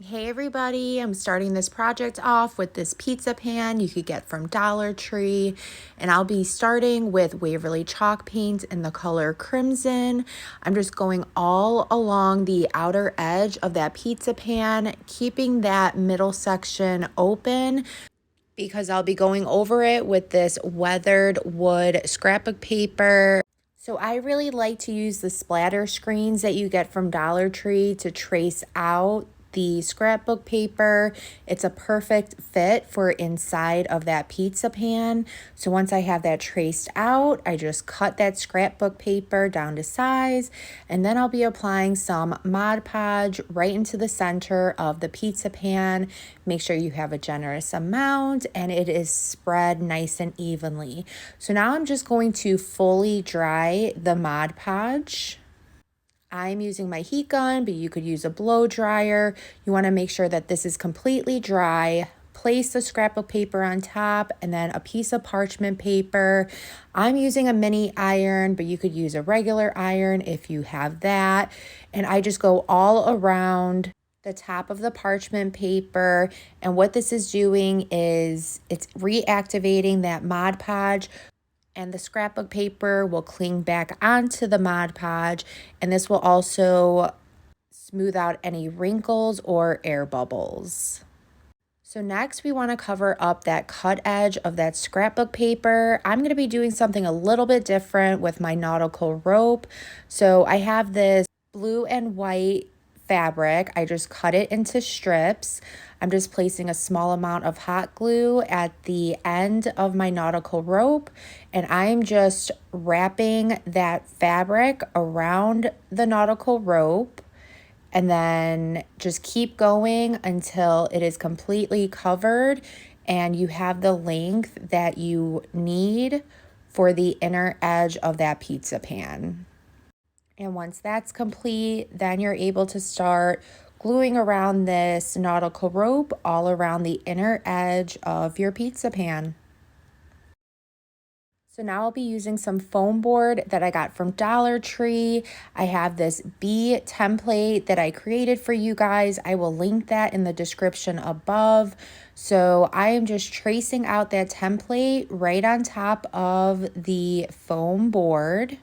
Hey everybody, I'm starting this project off with this pizza pan you could get from Dollar Tree, and I'll be starting with Waverly chalk paint in the color crimson. I'm just going all along the outer edge of that pizza pan, keeping that middle section open because I'll be going over it with this weathered wood scrapbook paper. So I really like to use the splatter screens that you get from Dollar Tree to trace out the scrapbook paper. It's a perfect fit for inside of that pizza pan. So once I have that traced out, I just cut that scrapbook paper down to size, and then I'll be applying some Mod Podge right into the center of the pizza pan. Make sure you have a generous amount and it is spread nice and evenly. So now I'm just going to fully dry the Mod Podge. I'm using my heat gun, but you could use a blow dryer. You want to make sure that this is completely dry. Place the scrapbook paper on top and then a piece of parchment paper. I'm using a mini iron, but you could use a regular iron if you have that. And I just go all around the top of the parchment paper. And what this is doing is it's reactivating that Mod Podge, and the scrapbook paper will cling back onto the Mod Podge, and this will also smooth out any wrinkles or air bubbles. So next we want to cover up that cut edge of that scrapbook paper. I'm going to be doing something a little bit different with my nautical rope. So I have this blue and white fabric. I just cut it into strips. I'm just placing a small amount of hot glue at the end of my nautical rope, and I'm just wrapping that fabric around the nautical rope, and then just keep going until it is completely covered and you have the length that you need for the inner edge of that pizza pan. And once that's complete, then you're able to start gluing around this nautical rope all around the inner edge of your pizza pan. So now I'll be using some foam board that I got from Dollar Tree. I have this bee template that I created for you guys. I will link that in the description above. So I am just tracing out that template right on top of the foam board.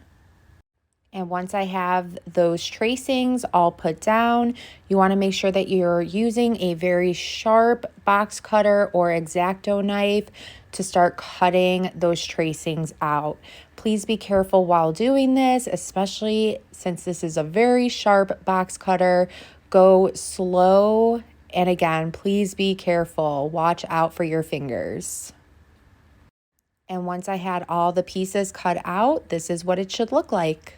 And once I have those tracings all put down, you want to make sure that you're using a very sharp box cutter or X-Acto knife to start cutting those tracings out. Please be careful while doing this, especially since this is a very sharp box cutter. Go slow, and again, please be careful. Watch out for your fingers. And once I had all the pieces cut out, this is what it should look like.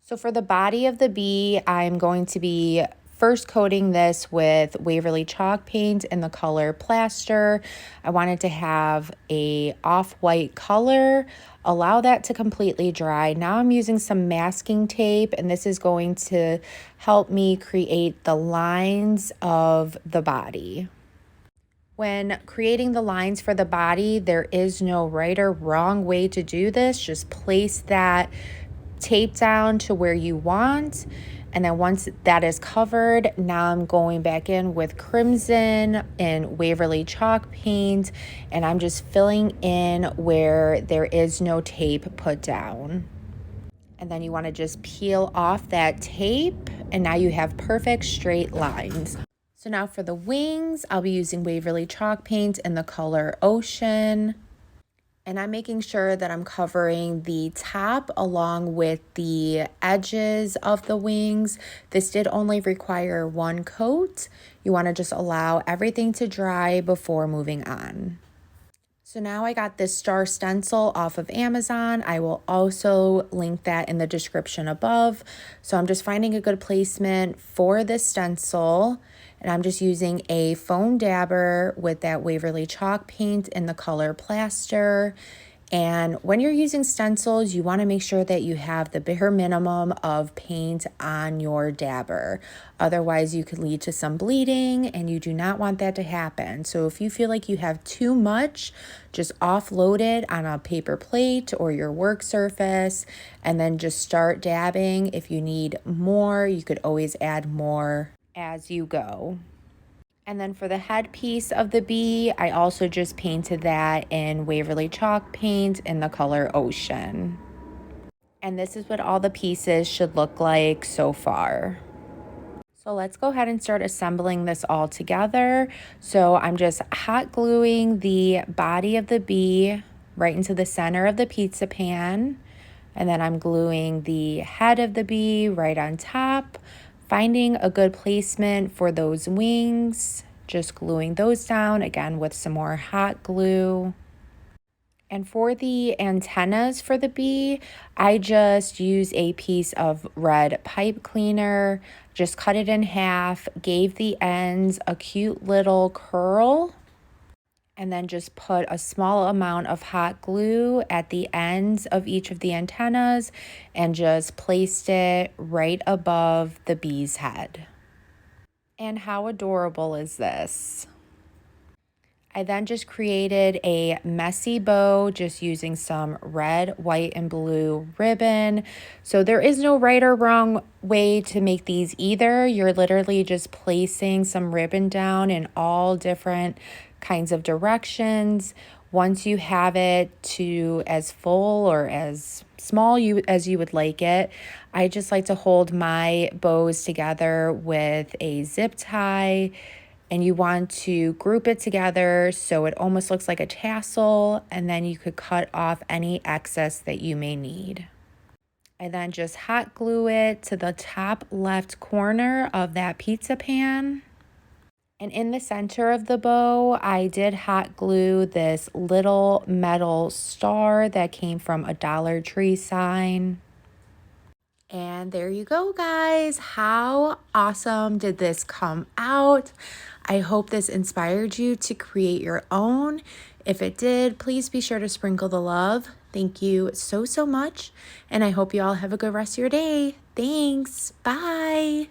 So for the body of the bee, I'm going to be first coating this with Waverly chalk paint in the color plaster. I wanted to have a off-white color. Allow that to completely dry. Now I'm using some masking tape, and this is going to help me create the lines of the body. When creating the lines for the body, there is no right or wrong way to do this. Just place that tape down to where you want, and then once that is covered, now I'm going back in with crimson and Waverly chalk paint, and I'm just filling in where there is no tape put down. And then you want to just peel off that tape, and now you have perfect straight lines. So now for the wings, I'll be using Waverly chalk paint in the color Ocean. And I'm making sure that I'm covering the top along with the edges of the wings. This did only require one coat. You want to just allow everything to dry before moving on. So now I got this star stencil off of Amazon. I will also link that in the description above. So I'm just finding a good placement for this stencil. And I'm just using a foam dabber with that Waverly chalk paint in the color plaster. And when you're using stencils, you want to make sure that you have the bare minimum of paint on your dabber. Otherwise, you could lead to some bleeding, and you do not want that to happen. So if you feel like you have too much, just offload it on a paper plate or your work surface, and then just start dabbing. If you need more, you could always add more as you go. And then for the headpiece of the bee, I also just painted that in Waverly chalk paint in the color Ocean. And this is what all the pieces should look like so far. So let's go ahead and start assembling this all together. So I'm just hot gluing the body of the bee right into the center of the pizza pan. And then I'm gluing the head of the bee right on top, finding a good placement for those wings, just gluing those down again with some more hot glue. And for the antennas for the bee, I just use a piece of red pipe cleaner, just cut it in half, gave the ends a cute little curl, and then just put a small amount of hot glue at the ends of each of the antennas and just placed it right above the bee's head. And how adorable is this? I then just created a messy bow just using some red, white, and blue ribbon. So there is no right or wrong way to make these either. You're literally just placing some ribbon down in all different kinds of directions. Once you have it to as full or as small as you would like it, I just like to hold my bows together with a zip tie, and you want to group it together so it almost looks like a tassel, and then you could cut off any excess that you may need. I then just hot glue it to the top left corner of that pizza pan. And in the center of the bow, I did hot glue this little metal star that came from a Dollar Tree sign. And there you go, guys. How awesome did this come out? I hope this inspired you to create your own. If it did, please be sure to sprinkle the love. Thank you so much. And I hope you all have a good rest of your day. Thanks. Bye.